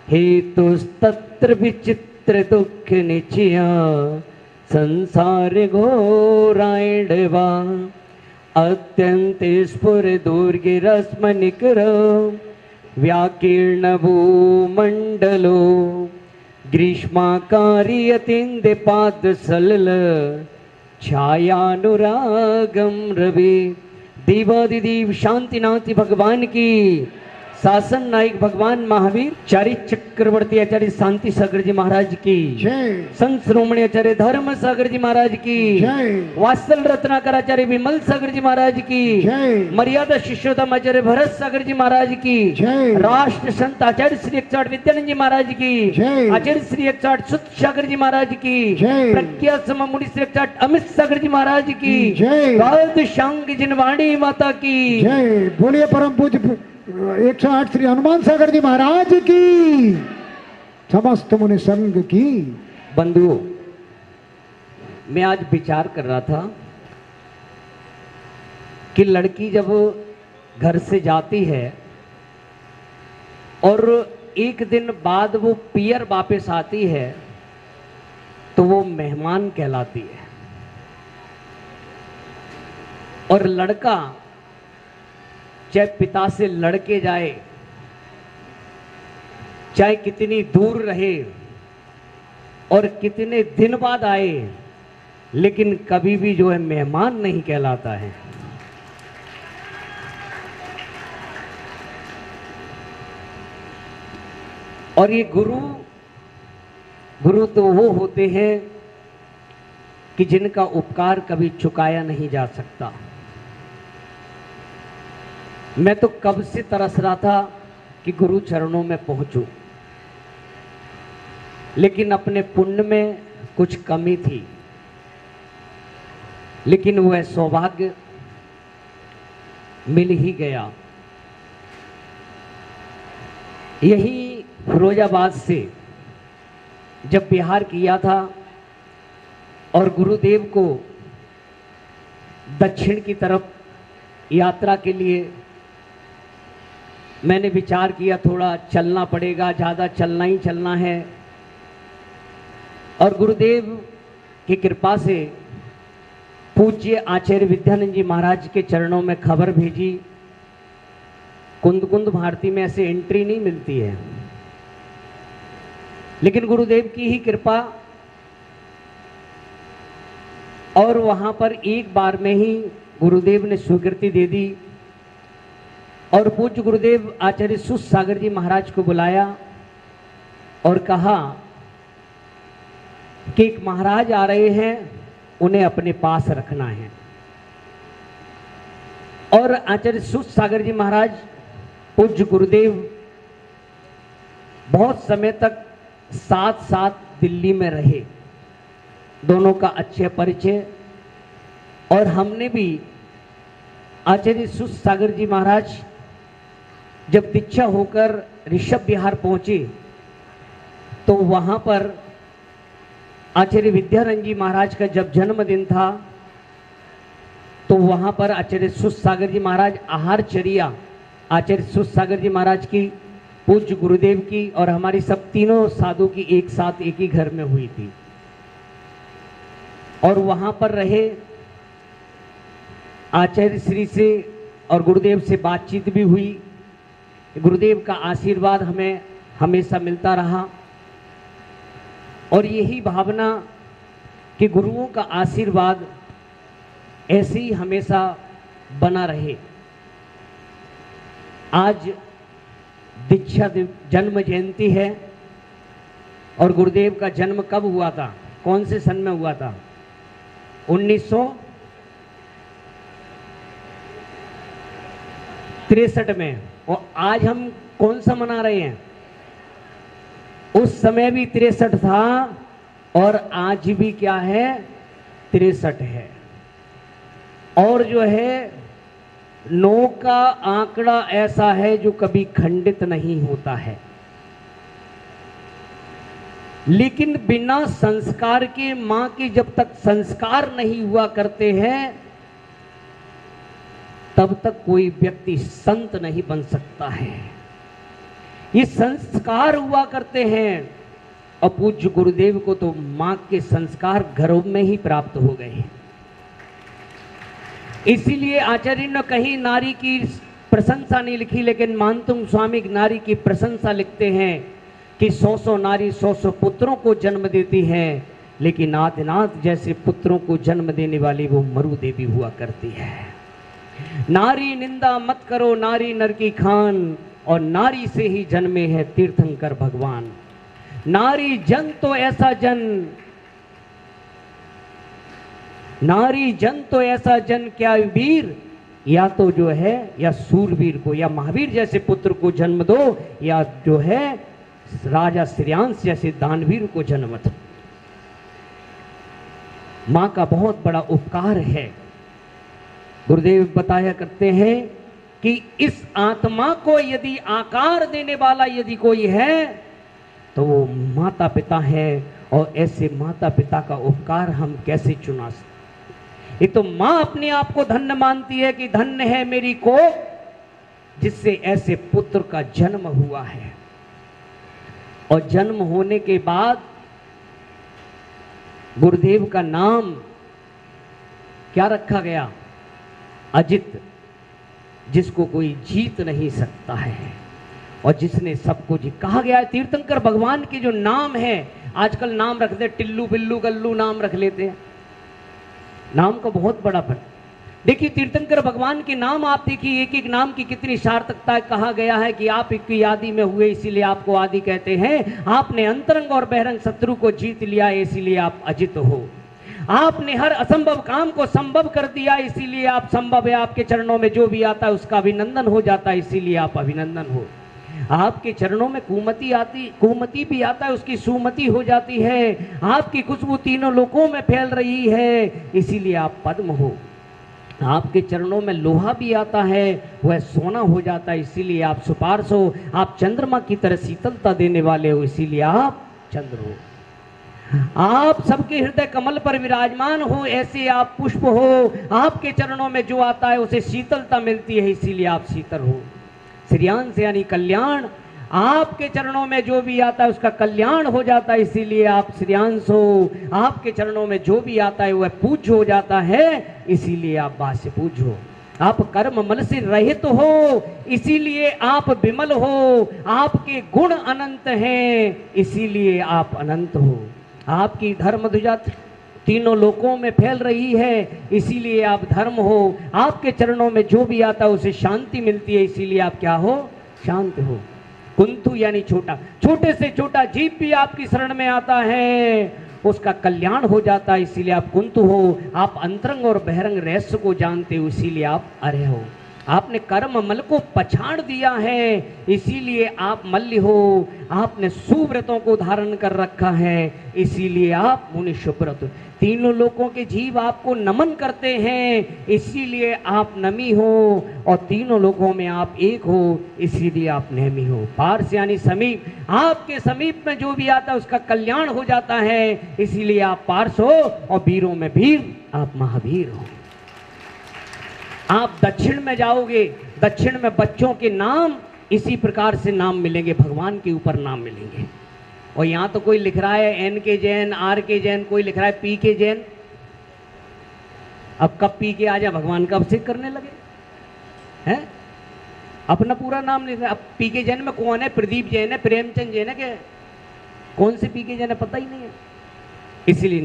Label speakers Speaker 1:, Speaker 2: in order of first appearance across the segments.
Speaker 1: हेतुस्तत्र विचित्र दुख निचया संसार घोरायणवा अत्यंत स्फुर दुर्गिरस्म निकर व्याकीर्ण भूमंडलो ग्रीष्माकारी अतिंद पाद सलल छायानुरागम रवि। देवादिदेव शांतिनाथ भगवान की, शासन नायक भगवान महावीर, चारि चक्रवर्ती आचार्य शांति सागर जी महाराज की
Speaker 2: जय।
Speaker 1: संत श्रोमणी आचार्य धर्म सागर जी महाराज की
Speaker 2: जय।
Speaker 1: वात्सल रत्नाकर आचार्य विमल सागर जी महाराज की
Speaker 2: जय।
Speaker 1: मर्यादा शिष्योत्तम आचार्य भरत सागर जी महाराज की
Speaker 2: जय।
Speaker 1: राष्ट्र संत आचार्य श्री 108 विद्यानंद जी महाराज की
Speaker 2: जय।
Speaker 1: आचार्य श्री 108 सुत सागर जी महाराज की
Speaker 2: जय।
Speaker 1: प्रज्ञा सम मुनि श्री 108 अमित सागर जी महाराज की
Speaker 2: जय।
Speaker 1: गाद शांग जिनवाणी माता की
Speaker 2: जय। बोलिए परम पूज्य 108 श्री हनुमान सागर जी महाराज की, समस्त मुनि संघ की।
Speaker 1: बंधुओं, मैं आज विचार कर रहा था कि लड़की जब घर से जाती है और एक दिन बाद वो पियर वापस आती है तो वो मेहमान कहलाती है, और लड़का चाहे पिता से लड़के जाए, चाहे कितनी दूर रहे और कितने दिन बाद आए, लेकिन कभी भी जो है मेहमान नहीं कहलाता है। और ये गुरु तो वो होते हैं कि जिनका उपकार कभी चुकाया नहीं जा सकता। मैं तो कब से तरस रहा था कि गुरु चरणों में पहुंचूं, लेकिन अपने पुण्य में कुछ कमी थी, लेकिन वह सौभाग्य मिल ही गया। यही फिरोजाबाद से जब बिहार किया था और गुरुदेव को दक्षिण की तरफ यात्रा के लिए मैंने विचार किया, थोड़ा चलना पड़ेगा, ज़्यादा चलना ही चलना है। और गुरुदेव की कृपा से पूज्य आचार्य विद्यानंद जी महाराज के चरणों में खबर भेजी। कुंद कुंद भारती में ऐसे एंट्री नहीं मिलती है, लेकिन गुरुदेव की ही कृपा, और वहाँ पर एक बार में ही गुरुदेव ने स्वीकृति दे दी और पूज्य गुरुदेव आचार्य सुत सागर जी महाराज को बुलाया और कहा कि एक महाराज आ रहे हैं, उन्हें अपने पास रखना है। और आचार्य सुत सागर जी महाराज, पूज्य गुरुदेव बहुत समय तक साथ साथ दिल्ली में रहे, दोनों का अच्छे परिचय। और हमने भी आचार्य सुत सागर जी महाराज जब दीक्षा होकर ऋषभ विहार पहुंचे तो वहां पर आचार्य विद्यानंद जी महाराज का जब जन्मदिन था तो वहां पर आचार्य सुत सागर जी महाराज आहारचर्या आचार्य सुत सागर जी महाराज की, पूज्य गुरुदेव की और हमारी सब तीनों साधु की एक साथ एक ही घर में हुई थी। और वहां पर रहे, आचार्य श्री से और गुरुदेव से बातचीत भी हुई। गुरुदेव का आशीर्वाद हमें हमेशा मिलता रहा और यही भावना कि गुरुओं का आशीर्वाद ऐसे ही हमेशा बना रहे। आज दीक्षा जन्म जयंती है और गुरुदेव का जन्म कब हुआ था, कौन से सन में हुआ था? 1963 में। और आज हम कौन सा मना रहे हैं? उस समय भी 63 था और आज भी क्या है? 63 है। और जो है 9 का आंकड़ा ऐसा है जो कभी खंडित नहीं होता है, लेकिन बिना संस्कार के मां के जब तक संस्कार नहीं हुआ करते हैं तब तक कोई व्यक्ति संत नहीं बन सकता है। ये संस्कार हुआ करते हैं। और पूज्य गुरुदेव को तो मां के संस्कार घरों में ही प्राप्त हो गए। इसीलिए आचार्य ने कहीं नारी की प्रशंसा नहीं लिखी, लेकिन मानतुंग स्वामी नारी की प्रशंसा लिखते हैं कि 100 नारी 100 पुत्रों को जन्म देती है, लेकिन आदिनाथ जैसे पुत्रों को जन्म देने वाली वो मरु देवी हुआ करती है। नारी निंदा मत करो, नारी नर की खान, और नारी से ही जन्मे है तीर्थंकर भगवान। नारी जन तो ऐसा जन, नारी जन तो ऐसा जन, क्या वीर या तो जो है या सूरवीर को या महावीर जैसे पुत्र को जन्म दो, या जो है राजा श्रेयांश जैसे दानवीर को जन्म दो। मां का बहुत बड़ा उपकार है। गुरुदेव बताया करते हैं कि इस आत्मा को यदि आकार देने वाला यदि कोई है तो वो माता पिता है, और ऐसे माता पिता का उपकार हम कैसे चुना सकते। एक तो मां अपने आप को धन्य मानती है कि धन्य है मेरी को जिससे ऐसे पुत्र का जन्म हुआ है। और जन्म होने के बाद गुरुदेव का नाम क्या रखा गया? अजित, जिसको कोई जीत नहीं सकता है, और जिसने सबको जी कहा गया है। तीर्थंकर भगवान के जो नाम है, आजकल नाम रखते हैं टिल्लू बिल्लू गल्लू नाम रख लेते हैं, नाम का बहुत बड़ा फर्क। देखिए तीर्थंकर भगवान के नाम आप देखिए, एक एक नाम की कितनी सार्थकता। कहा गया है कि आप एक आदि में हुए इसीलिए आपको आदि कहते हैं। आपने अंतरंग और बहिरंग शत्रु को जीत लिया इसीलिए आप अजित हो। आपने हर असंभव काम को संभव कर दिया इसीलिए आप संभव है। आपके चरणों में जो भी आता है उसका अभिनंदन हो जाता है इसीलिए आप अभिनंदन हो। आपके चरणों में कुमति भी आता है उसकी सुमति हो जाती है। आपकी खुशबू तीनों लोकों में फैल रही है इसीलिए आप पद्म हो। आपके चरणों में लोहा भी आता है वह सोना हो जाता है इसीलिए आप सुपार्श हो। आप चंद्रमा की तरह शीतलता देने वाले हो इसीलिए आप चंद्र हो। आप सबके हृदय कमल पर विराजमान हो ऐसे आप पुष्प हो। आपके चरणों में जो आता है उसे शीतलता मिलती है इसीलिए आप शीतल हो। श्रेयांश यानी कल्याण, आपके चरणों में जो भी आता है उसका कल्याण हो जाता है इसीलिए आप श्रेयांश हो। आपके चरणों में जो भी आता है वह पूज्य हो जाता है इसीलिए आप बास्य पूज्य हो। आप कर्म मल से रहित हो इसीलिए आप विमल हो। आपके गुण अनंत हैं इसीलिए आप अनंत हो। आपकी धर्म ध्वजा तीनों लोकों में फैल रही है इसीलिए आप धर्म हो। आपके चरणों में जो भी आता है उसे शांति मिलती है इसीलिए आप क्या हो? शांत हो। कुंतु यानी छोटा, छोटे से छोटा जीव भी आपकी शरण में आता है उसका कल्याण हो जाता है इसीलिए आप कुंतु हो। आप अंतरंग और बहिरंग रहस्य को जानते हो इसीलिए आप अरे हो। आपने कर्म मल को पछाड़ दिया है इसीलिए आप मल्य हो। आपने सुव्रतों को धारण कर रखा है इसीलिए आप मुनि सुव्रत। तीनों लोकों के जीव आपको नमन करते हैं इसीलिए आप नमी हो। और तीनों लोकों में आप एक हो इसीलिए आप नेमी हो। पार्श यानी समीप, आपके समीप में जो भी आता है उसका कल्याण हो जाता है इसीलिए आप पार्श हो। और वीरों में वीर आप महावीर हो। आप दक्षिण में जाओगे, दक्षिण में बच्चों के नाम इसी प्रकार से नाम मिलेंगे, भगवान के ऊपर नाम मिलेंगे। और यहाँ तो कोई लिख रहा है एन के जैन, आर के जैन, कोई लिख रहा है पी के जैन। अब कब पी के आ जाए भगवान का अभिषेक करने लगे हैं? अपना पूरा नाम लिख रहा है। अब पी के जैन में कौन है? प्रदीप जैन है, प्रेमचंद जैन है, क्या कौन से पी के जैन है पता ही नहीं है। इसलिए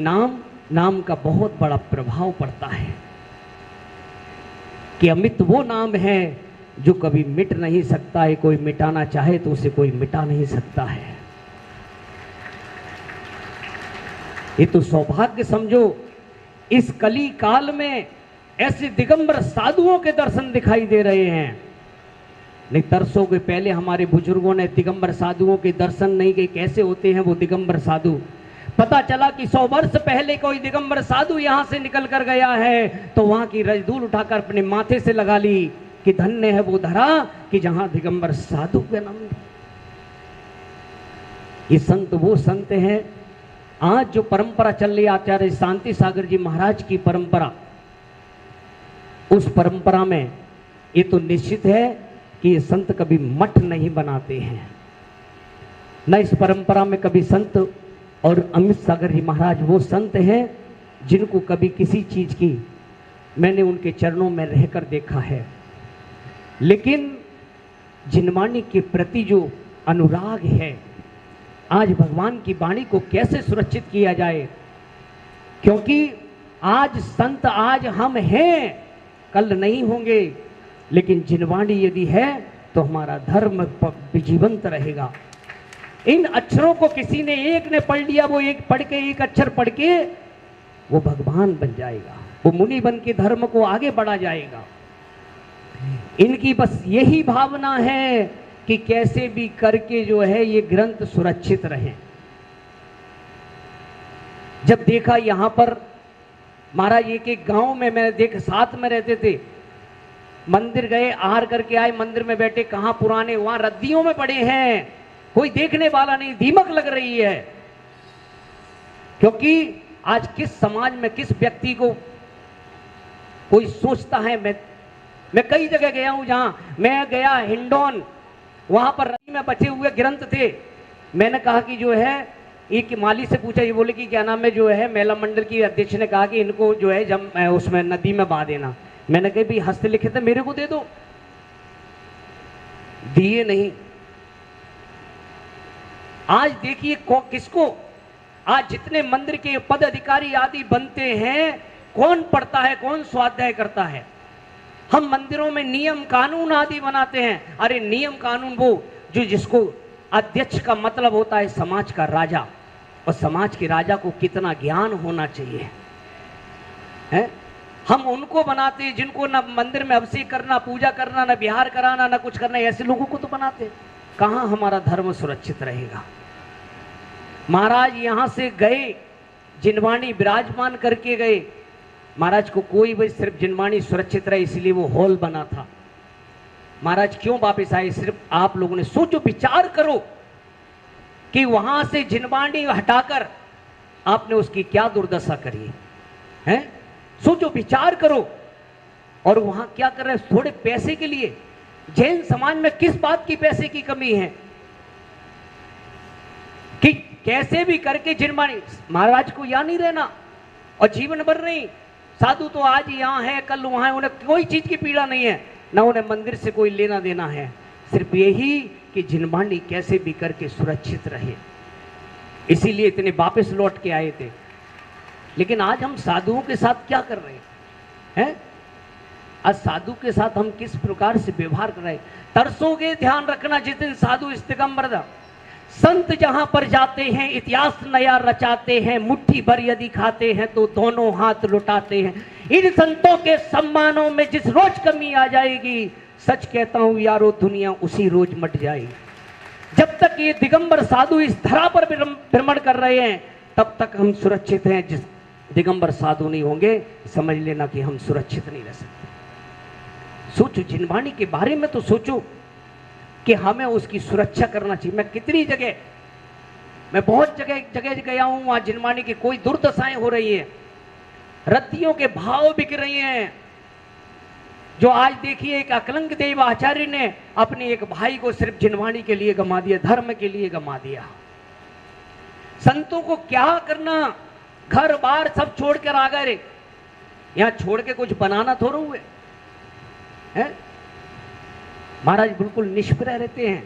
Speaker 1: नाम का बहुत बड़ा प्रभाव पड़ता है कि अमित वो नाम है जो कभी मिट नहीं सकता है। कोई मिटाना चाहे तो उसे कोई मिटा नहीं सकता है। ये तो सौभाग्य समझो इस कली काल में ऐसे दिगंबर साधुओं के दर्शन दिखाई दे रहे हैं। नहीं तरसों के पहले हमारे बुजुर्गों ने दिगंबर साधुओं के दर्शन नहीं किए। कैसे होते हैं वो दिगंबर साधु? पता चला कि 100 वर्ष पहले कोई दिगंबर साधु यहां से निकल कर गया है तो वहां की रजदूल उठाकर अपने माथे से लगा ली कि धन्य है वो धरा कि जहां दिगंबर साधु का नाम। ये संत वो संत हैं। आज जो परंपरा चल रही आचार्य शांति सागर जी महाराज की परंपरा, उस परंपरा में ये तो निश्चित है कि ये संत कभी मठ नहीं बनाते हैं। न इस परंपरा में कभी संत, और अमित सागर जी महाराज वो संत हैं जिनको कभी किसी चीज की मैंने उनके चरणों में रहकर देखा है, लेकिन जिनवाणी के प्रति जो अनुराग है, आज भगवान की वाणी को कैसे सुरक्षित किया जाए, क्योंकि आज संत आज हम हैं, कल नहीं होंगे, लेकिन जिनवाणी यदि है तो हमारा धर्म जीवंत रहेगा। इन अक्षरों को किसी ने एक ने पढ़ लिया, वो एक पढ़ के, एक अक्षर पढ़ के वो भगवान बन जाएगा, वो मुनि बन के धर्म को आगे बढ़ा जाएगा। इनकी बस यही भावना है कि कैसे भी करके जो है ये ग्रंथ सुरक्षित रहे। जब देखा यहां पर महाराज एक गांव में मैंने देख, साथ में रहते थे, मंदिर गए, आहार करके आए, मंदिर में बैठे, कहां पुराने वहां रद्दियों में पड़े हैं, कोई देखने वाला नहीं, दीमक लग रही है। क्योंकि आज किस समाज में किस व्यक्ति को कोई सोचता है। मैं कई जगह गया हूं, जहां मैं गया हिंडौन, वहां पर रद्दी में बचे हुए ग्रंथ थे। मैंने कहा कि जो है, एक माली से पूछा, ये बोले कि क्या नाम है, जो है मेला मंडल की अध्यक्ष ने कहा कि इनको जो है जब उसमें नदी में बहा देना। मैंने कहा भी हस्तलिखित है, मेरे को दे दो, दिए नहीं। आज देखिए किसको, आज जितने मंदिर के पद अधिकारी आदि बनते हैं, कौन पढ़ता है, कौन स्वाध्याय करता है। हम मंदिरों में नियम कानून आदि बनाते हैं। अरे नियम कानून वो जो, जिसको अध्यक्ष का मतलब होता है समाज का राजा, और समाज के राजा को कितना ज्ञान होना चाहिए है। हम उनको बनाते हैं जिनको ना मंदिर में अभिषेक करना, पूजा करना, ना बिहार कराना, ना कुछ करना, ऐसे लोगों को तो बनाते हैं। कहां हमारा धर्म सुरक्षित रहेगा। महाराज यहां से गए, जिनवाणी विराजमान करके गए। महाराज को कोई भाई सिर्फ जिनवाणी सुरक्षित रहे इसलिए वो हॉल बना था। महाराज क्यों वापस आए, सिर्फ आप लोगों ने सोचो, विचार करो कि वहां से जिनवाणी हटाकर आपने उसकी क्या दुर्दशा करी है। सोचो, विचार करो। और वहां क्या कर रहे हैं, थोड़े पैसे के लिए। जैन समाज में किस बात की पैसे की कमी है कि कैसे भी करके जिनवाणी, महाराज को यहां नहीं रहना और जीवन भर नहीं। साधु तो आज यहां है, कल वहां है, उन्हें कोई चीज की पीड़ा नहीं है, ना उन्हें मंदिर से कोई लेना देना है, सिर्फ यही कि जिनवाणी कैसे भी करके सुरक्षित रहे। इसीलिए इतने वापस लौट के आए थे। लेकिन आज हम साधुओं के साथ क्या कर रहे हैं? आज साधु के साथ हम किस प्रकार से व्यवहार कर रहे हैं। तरसोगे, ध्यान रखना, जिस दिन साधु इस दिगंबर संत जहां पर जाते हैं, इतिहास नया रचाते हैं, मुट्ठी भर यदि खाते हैं तो दोनों हाथ लुटाते हैं। इन संतों के सम्मानों में जिस रोज कमी आ जाएगी, सच कहता हूं यारो, दुनिया उसी रोज मट जाएगी। जब तक ये दिगंबर साधु इस धरा पर भ्रमण कर रहे हैं, तब तक हम सुरक्षित हैं। जिस दिगंबर साधु नहीं होंगे, समझ लेना कि हम सुरक्षित नहीं रह सकते। सोचो, जिनवाणी के बारे में तो सोचो कि हमें उसकी सुरक्षा करना चाहिए। मैं बहुत जगह गया हूं, वहां जिनवाणी की कोई दुर्दशाएं हो रही है, रत्तियों के भाव बिक रही हैं। जो आज देखिए, एक अकलंक देव आचार्य ने अपने एक भाई को सिर्फ जिनवाणी के लिए गमा दिया, धर्म के लिए गमा दिया। संतों को क्या करना, घर बार सब छोड़ कर आ गए। यहां छोड़ के कुछ बनाना थोड़ा हुए हैं। महाराज बिल्कुल निष्प्रह रहते हैं।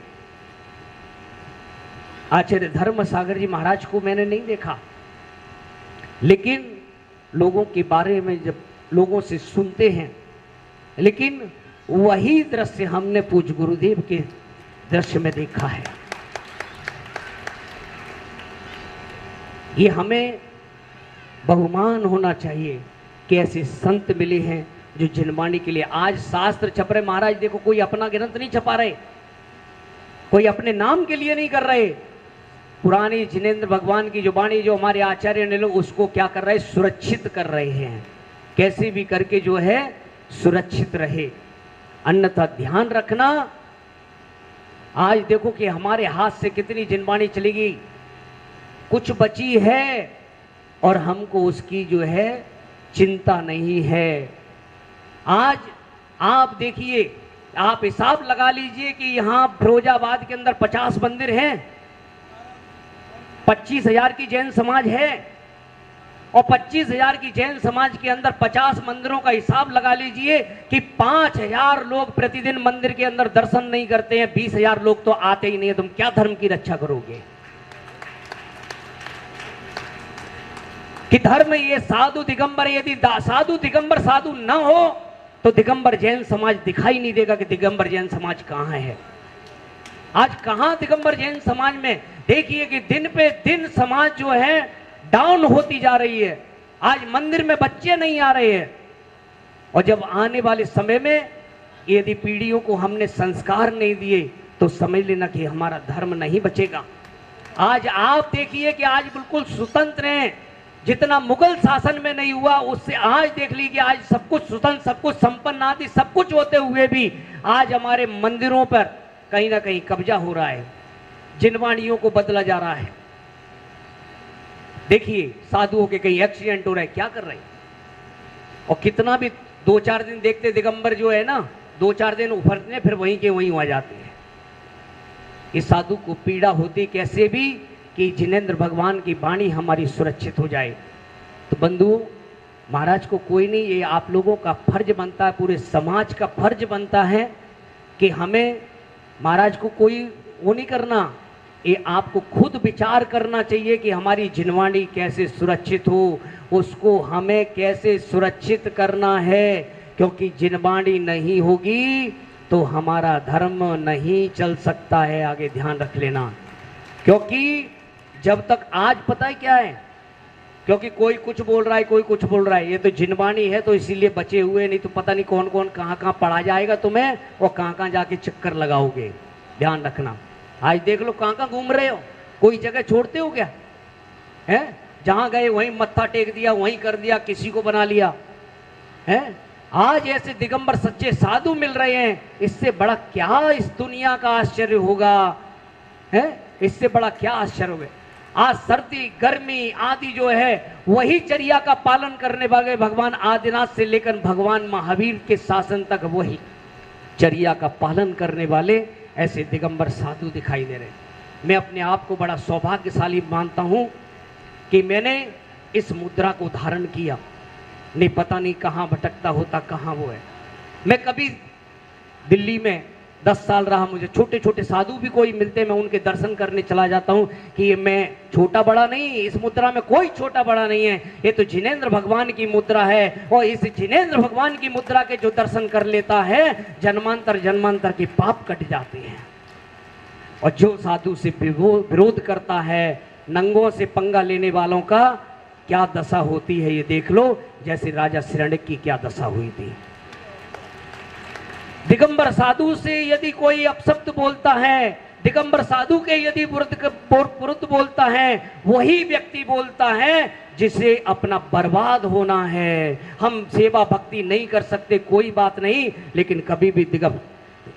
Speaker 1: आचार्य धर्म सागर जी महाराज को मैंने नहीं देखा, लेकिन लोगों के बारे में जब लोगों से सुनते हैं, लेकिन वही दृश्य हमने पूज्य गुरुदेव के दृश्य में देखा है। ये हमें बहुमान होना चाहिए कि ऐसे संत मिले हैं जो जिनवाणी के लिए आज शास्त्र छप रहे। महाराज देखो, कोई अपना ग्रंथ नहीं छपा रहे, कोई अपने नाम के लिए नहीं कर रहे। पुरानी जिनेंद्र भगवान की जो वाणी जो हमारे आचार्य ने लोग उसको क्या कर रहे हैं, सुरक्षित कर रहे हैं। कैसे भी करके जो है सुरक्षित रहे, अन्यथा ध्यान रखना। आज देखो कि हमारे हाथ से कितनी जिनवाणी चली गई, कुछ बची है और हमको उसकी जो है चिंता नहीं है। आज आप देखिए, आप हिसाब लगा लीजिए कि यहां फिरोजाबाद के अंदर 50 मंदिर हैं, 25,000 की जैन समाज है और 25,000 की जैन समाज के अंदर 50 मंदिरों का हिसाब लगा लीजिए कि 5,000 लोग प्रतिदिन मंदिर के अंदर दर्शन नहीं करते हैं, 20,000 लोग तो आते ही नहीं है। तुम क्या धर्म की रक्षा करोगे? कि धर्म ये साधु दिगंबर, यदि साधु दिगंबर साधु न हो तो दिगंबर जैन समाज दिखाई नहीं देगा कि दिगंबर जैन समाज कहां है। आज कहां दिगंबर जैन समाज में देखिए कि दिन पे दिन समाज जो है डाउन होती जा रही है। आज मंदिर में बच्चे नहीं आ रहे हैं और जब आने वाले समय में यदि पीढ़ियों को हमने संस्कार नहीं दिए तो समझ लेना कि हमारा धर्म नहीं बचेगा। आज आप देखिए कि आज बिल्कुल स्वतंत्र हैं, जितना मुगल शासन में नहीं हुआ उससे आज देख लीजिए आज सब कुछ स्वतंत्र, सब कुछ संपन्न आदि सब कुछ होते हुए भी आज हमारे मंदिरों पर कहीं ना कहीं कब्जा हो रहा है, जिनवाणियों को बदला जा रहा है। देखिए साधुओं के कहीं एक्सीडेंट हो रहा है, क्या कर रहे हैं? और कितना भी 2-4 दिन देखते दिगंबर जो है ना, 2-4 दिन उभरते फिर वहीं के वहीं आ जाते हैं। इस साधु को पीड़ा होती कैसे भी कि जिनेंद्र भगवान की वाणी हमारी सुरक्षित हो जाए। तो बंधु महाराज को कोई नहीं, ये आप लोगों का फर्ज बनता है, पूरे समाज का फर्ज बनता है कि हमें महाराज को कोई वो नहीं करना, ये आपको खुद विचार करना चाहिए कि हमारी जिनवाणी कैसे सुरक्षित हो, उसको हमें कैसे सुरक्षित करना है। क्योंकि जिनवाणी नहीं होगी तो हमारा धर्म नहीं चल सकता है, आगे ध्यान रख लेना। क्योंकि जब तक आज पता है क्या है, क्योंकि कोई कुछ बोल रहा है, कोई कुछ बोल रहा है, ये तो जिनवाणी है तो इसीलिए बचे हुए, नहीं तो पता नहीं कौन कौन कहाँ कहाँ पढ़ा जाएगा तुम्हें और कहाँ कहाँ जाके चक्कर लगाओगे। ध्यान रखना। आज देख लो कहाँ कहाँ घूम रहे हो, कोई जगह छोड़ते हो क्या? है जहाँ गए वहीं मत्था टेक दिया, वहीं कर दिया, किसी को बना लिया है। आज ऐसे दिगंबर सच्चे साधु मिल रहे हैं, इससे बड़ा क्या इस दुनिया का आश्चर्य होगा? है इससे बड़ा क्या आश्चर्य होगा? आज सर्दी गर्मी आदि जो है वही चर्या का पालन करने वाले भगवान आदिनाथ से लेकर भगवान महावीर के शासन तक वही चर्या का पालन करने वाले ऐसे दिगंबर साधु दिखाई दे रहे। मैं अपने आप को बड़ा सौभाग्यशाली मानता हूं कि मैंने इस मुद्रा को धारण किया। नहीं पता नहीं कहाँ भटकता होता, कहाँ वो है। मैं कभी दिल्ली में 10 साल रहा, मुझे छोटे छोटे साधु भी कोई मिलते मैं उनके दर्शन करने चला जाता हूँ कि मैं छोटा बड़ा नहीं, इस मुद्रा में कोई छोटा बड़ा नहीं है, ये तो जिनेंद्र भगवान की मुद्रा है। और इस जिनेंद्र भगवान की मुद्रा के जो दर्शन कर लेता है जन्मांतर जन्मांतर के पाप कट जाते हैं। और जो साधु से विरोध करता है, नंगों से पंगा लेने वालों का क्या दशा होती है ये देख लो, जैसे राजा सिरण्यक की क्या दशा हुई थी। दिगंबर साधु से यदि कोई अपशब्द बोलता है, दिगंबर साधु के यदि विरुद्ध बोलता है, वही व्यक्ति बोलता है जिसे अपना बर्बाद होना है। हम सेवा भक्ति नहीं कर सकते कोई बात नहीं, लेकिन कभी भी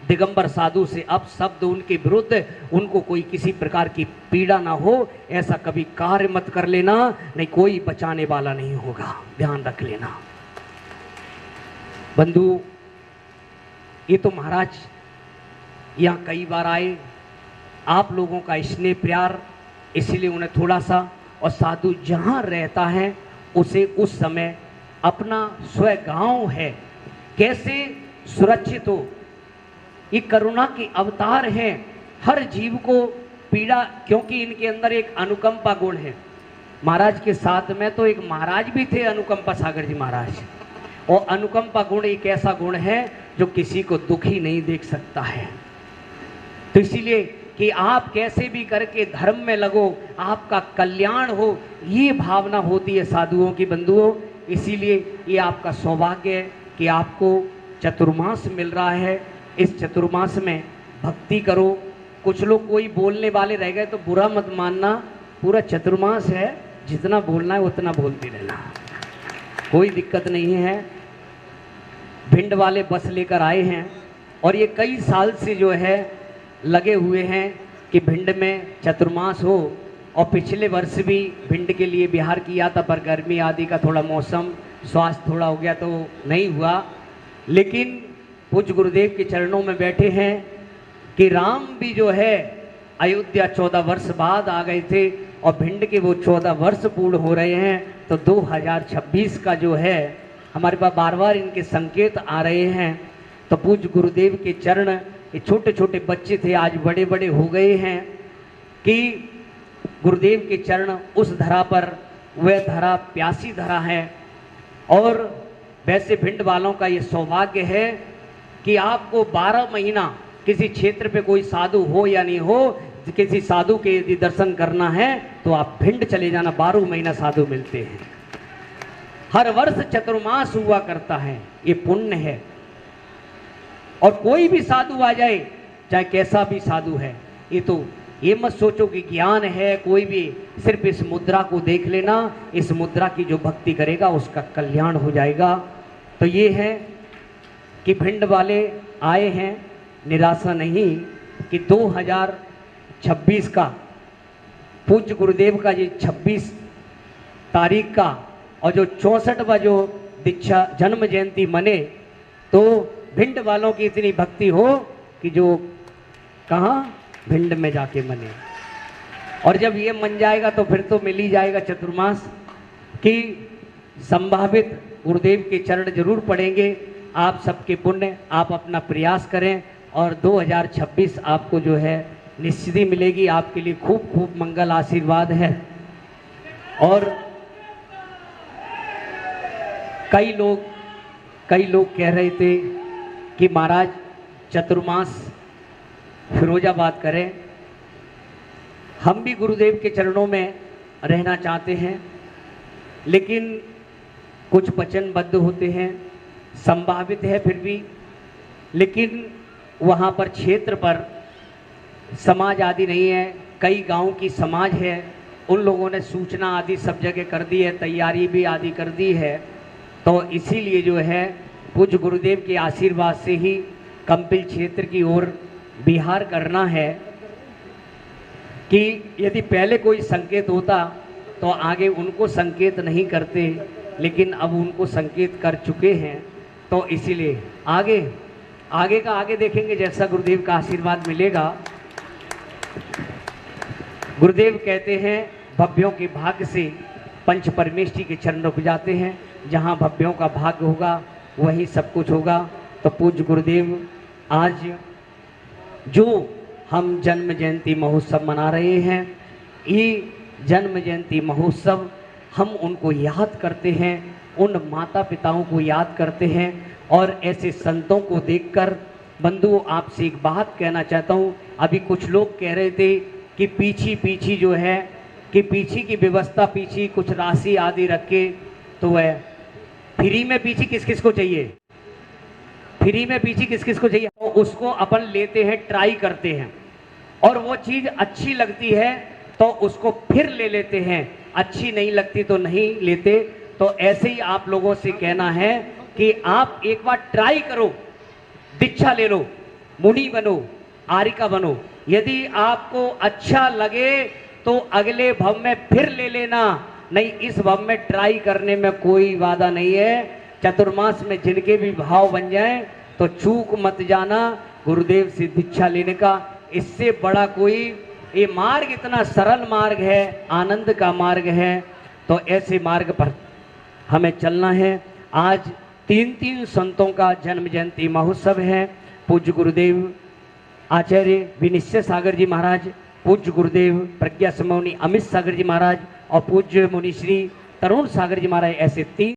Speaker 1: दिगंबर साधु से अपशब्द उनके विरुद्ध उनको कोई किसी प्रकार की पीड़ा ना हो, ऐसा कभी कार्य मत कर लेना, नहीं कोई बचाने वाला नहीं होगा। ध्यान रख लेना बंधु। ये तो महाराज यहाँ कई बार आए, आप लोगों का स्नेह प्यार, इसीलिए उन्हें थोड़ा सा, और साधु जहाँ रहता है उसे उस समय अपना स्व गांव है कैसे सुरक्षित हो। ये करुणा के अवतार हैं, हर जीव को पीड़ा, क्योंकि इनके अंदर एक अनुकंपा गुण है। महाराज के साथ में तो एक महाराज भी थे, अनुकंपा सागर जी महाराज, और अनुकंपा गुण एक ऐसा गुण है जो किसी को दुखी नहीं देख सकता है। तो इसीलिए कि आप कैसे भी करके धर्म में लगो, आपका कल्याण हो, ये भावना होती है साधुओं की बंधुओं। इसीलिए ये आपका सौभाग्य है कि आपको चतुर्मास मिल रहा है। इस चतुर्मास में भक्ति करो। कुछ लोग कोई बोलने वाले रह गए तो बुरा मत मानना, पूरा चतुर्मास है, जितना बोलना है उतना बोलते रहना, कोई दिक्कत नहीं है। भिंड वाले बस लेकर आए हैं और ये कई साल से जो है लगे हुए हैं कि भिंड में चतुर्मास हो। और पिछले वर्ष भी भिंड के लिए बिहार किया था, पर गर्मी आदि का थोड़ा मौसम स्वास्थ्य थोड़ा हो गया तो नहीं हुआ। लेकिन पूज्य गुरुदेव के चरणों में बैठे हैं कि राम भी जो है अयोध्या 14 वर्ष बाद आ गए थे, और भिंड के वो 14 वर्ष पूर्ण हो रहे हैं, तो 2026 का जो है हमारे पास बार बार इनके संकेत आ रहे हैं। तो पूज्य गुरुदेव के चरण, ये छोटे छोटे बच्चे थे आज बड़े बड़े हो गए हैं, कि गुरुदेव के चरण उस धरा पर, वह धरा प्यासी धरा है। और वैसे भिंड वालों का ये सौभाग्य है कि आपको 12 महीना किसी क्षेत्र पे कोई साधु हो या नहीं हो, किसी साधु के यदि दर्शन करना है तो आप भिंड चले जाना, 12 महीना साधु मिलते हैं। हर वर्ष चतुर्मास हुआ करता है, ये पुण्य है। और कोई भी साधु आ जाए, चाहे कैसा भी साधु है, ये मत सोचो कि ज्ञान है कोई भी, सिर्फ इस मुद्रा को देख लेना, इस मुद्रा की जो भक्ति करेगा उसका कल्याण हो जाएगा। तो ये है कि भिंड वाले आए हैं, निराशा नहीं, कि 2026 का पूज्य गुरुदेव का ये 26 तारीख का और जो 64वां जो दीक्षा जन्म जयंती मने, तो भिंड वालों की इतनी भक्ति हो कि जो कहाँ भिंड में जाके मने। और जब ये मन जाएगा तो फिर तो मिल ही जाएगा चतुर्मास की संभावित गुरुदेव के चरण जरूर पड़ेंगे। आप सबके पुण्य, आप अपना प्रयास करें और 2026 आपको जो है निश्चित ही मिलेगी। आपके लिए खूब खूब मंगल आशीर्वाद है। और कई लोग कह रहे थे कि महाराज चतुर्मास फिरोजाबाद करें। हम भी गुरुदेव के चरणों में रहना चाहते हैं, लेकिन कुछ वचनबद्ध होते हैं, संभावित है फिर भी, लेकिन वहाँ पर क्षेत्र पर समाज आदि नहीं है, कई गांव की समाज है, उन लोगों ने सूचना आदि सब जगह कर दी है, तैयारी भी आदि कर दी है। तो इसीलिए जो है पूज्य गुरुदेव के आशीर्वाद से ही कंपिल क्षेत्र की ओर बिहार करना है, कि यदि पहले कोई संकेत होता तो आगे उनको संकेत नहीं करते, लेकिन अब उनको संकेत कर चुके हैं। तो इसीलिए आगे का आगे देखेंगे, जैसा गुरुदेव का आशीर्वाद मिलेगा। गुरुदेव कहते हैं भव्यों के भाग्य से पंच परमेष्ठी के चरण रुक जाते हैं, जहाँ भव्यों का भाग्य होगा वही सब कुछ होगा। तो पूज्य गुरुदेव आज जो हम जन्म जयंती महोत्सव मना रहे हैं, ये जन्म जयंती महोत्सव हम उनको याद करते हैं, उन माता पिताओं को याद करते हैं। और ऐसे संतों को देखकर बंधुओं आपसे एक बात कहना चाहता हूँ। अभी कुछ लोग कह रहे थे कि पीछी जो है कि पीछी की व्यवस्था, पीछी कुछ राशि आदि रख के, तो वह फ्री में पीछी किस किस को चाहिए, फ्री में पीछी किस किस को चाहिए, तो उसको अपन लेते हैं, ट्राई करते हैं, और वो चीज़ अच्छी लगती है तो उसको फिर ले लेते हैं, अच्छी नहीं लगती तो नहीं लेते। तो ऐसे ही आप लोगों से कहना है कि आप एक बार ट्राई करो, दीक्षा ले लो, मुनि बनो, आरिका बनो। यदि आपको अच्छा लगे तो अगले भव में फिर ले लेना, नहीं इस भव में ट्राई करने में कोई वादा नहीं है। चतुर्मास में जिनके भी भाव बन जाएं तो चूक मत जाना गुरुदेव से दीक्षा लेने का। इससे बड़ा कोई, ये मार्ग इतना सरल मार्ग है, आनंद का मार्ग है, तो ऐसे मार्ग पर हमें चलना है। आज 3 संतों का जन्म जयंती महोत्सव है। पूज्य गुरुदेव आचार्य विनिश्चय सागर जी महाराज, पूज्य गुरुदेव प्रज्ञा समौनी अमित सागर जी महाराज और पूज्य मुनि श्री तरुण सागर जी महाराज, ऐसे 3